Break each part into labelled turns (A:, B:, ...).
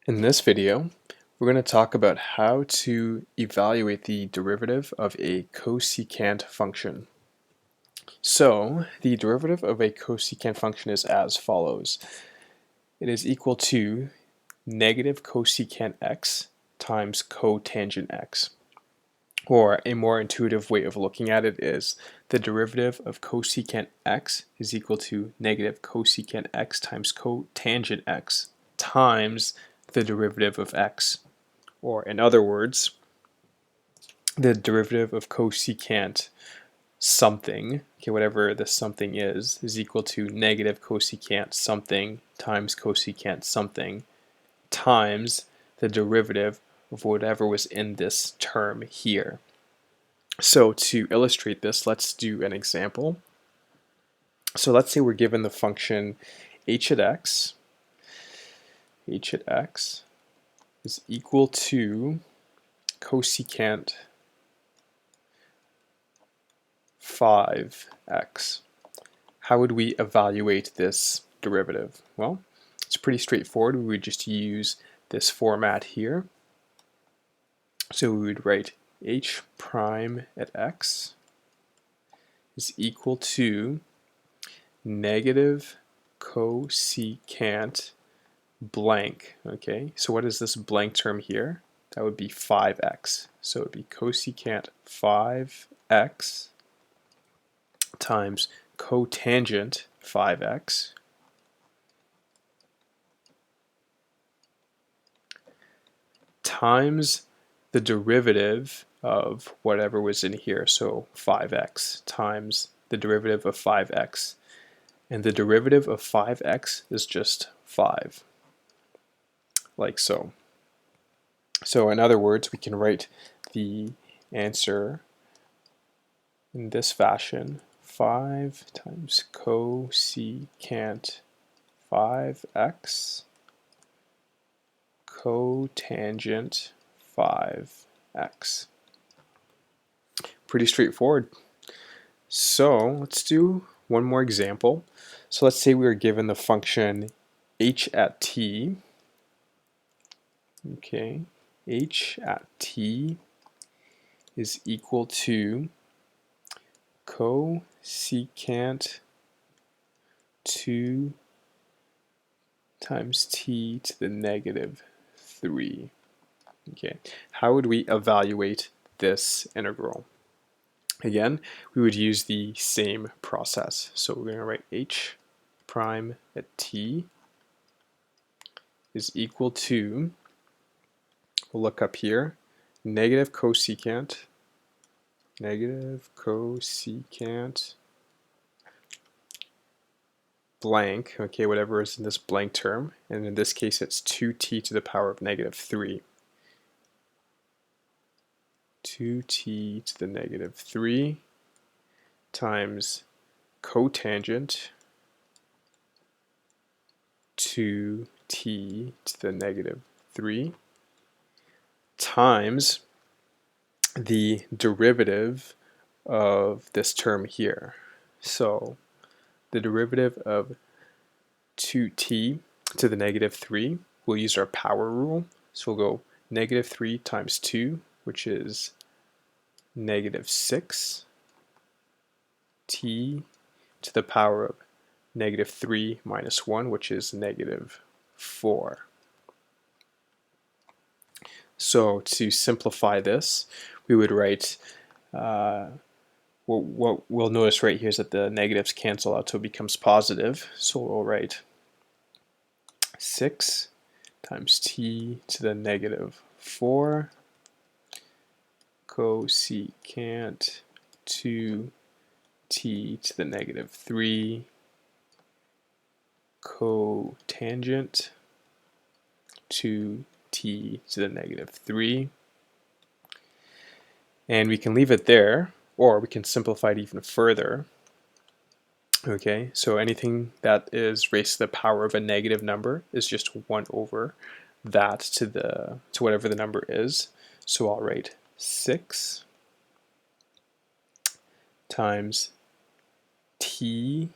A: In this video, we're going to talk about how to evaluate the derivative of a cosecant function. So, the derivative of a cosecant function is as follows. It is equal to negative cosecant x times cotangent x. Or a more intuitive way of looking at it is the derivative of cosecant x is equal to negative cosecant x times cotangent x times the derivative of x. Or in other words, the derivative of cosecant something, okay, whatever the something is equal to negative cosecant something times cosecant something times the derivative of whatever was in this term here. So to illustrate this, let's do an example. So let's say we're given the function h at x is equal to cosecant 5x. How would we evaluate this derivative? Well, it's pretty straightforward. We would just use this format here. So we would write h prime at x is equal to negative cosecant blank. Okay, so what is this blank term here? That would be 5x. So it would be cosecant 5x times cotangent 5x times the derivative of whatever was in here, so 5x times the derivative of 5x. And the derivative of 5x is just 5, like so. So in other words, we can write the answer in this fashion. 5 times cosecant 5x cotangent 5x. Pretty straightforward. So let's do one more example. So let's say we are given the function h at t. Okay, h at t is equal to cosecant 2 times t to the negative 3. Okay, how would we evaluate this integral? Again, we would use the same process. So we're going to write h prime at t is equal to, we'll look up here, negative cosecant blank, okay, whatever is in this blank term, and in this case it's 2t to the power of negative 3. 2t to the negative 3 times cotangent 2t to the negative 3 times the derivative of this term here. So the derivative of 2t to the negative 3, we'll use our power rule. So we'll go negative 3 times 2, which is negative 6 t to the power of negative 3 minus 1, which is negative 4. So to simplify this, we would write, what we'll notice right here is that the negatives cancel out, so it becomes positive. So we'll write 6 times t to the negative 4 cosecant 2t to the negative 3 cotangent 2t to the negative 3. And we can leave it there, or we can simplify it even further. Okay, so anything that is raised to the power of a negative number is just 1 over that to whatever the number is. So I'll write 6 times t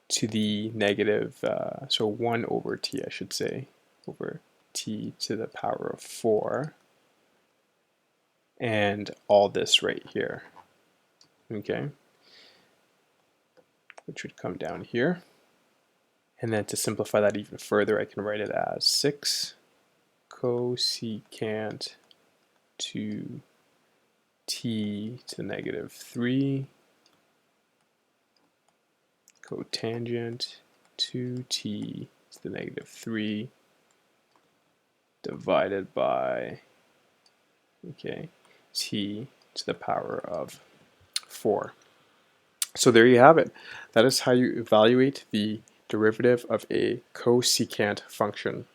A: to the negative, so 1 over t, I should say, over t to the power of 4, and all this right here, okay, which would come down here. And then to simplify that even further, I can write it as 6 cosecant 2 t to the negative 3 cotangent 2t to the negative 3 divided by, okay, t to the power of 4. So there you have it. That is how you evaluate the derivative of a cosecant function.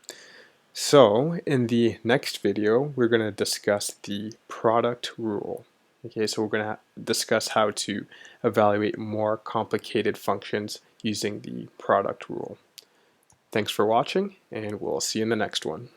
A: So in the next video, we're going to discuss the product rule. Okay, so we're going to discuss how to evaluate more complicated functions using the product rule. Thanks for watching, and we'll see you in the next one.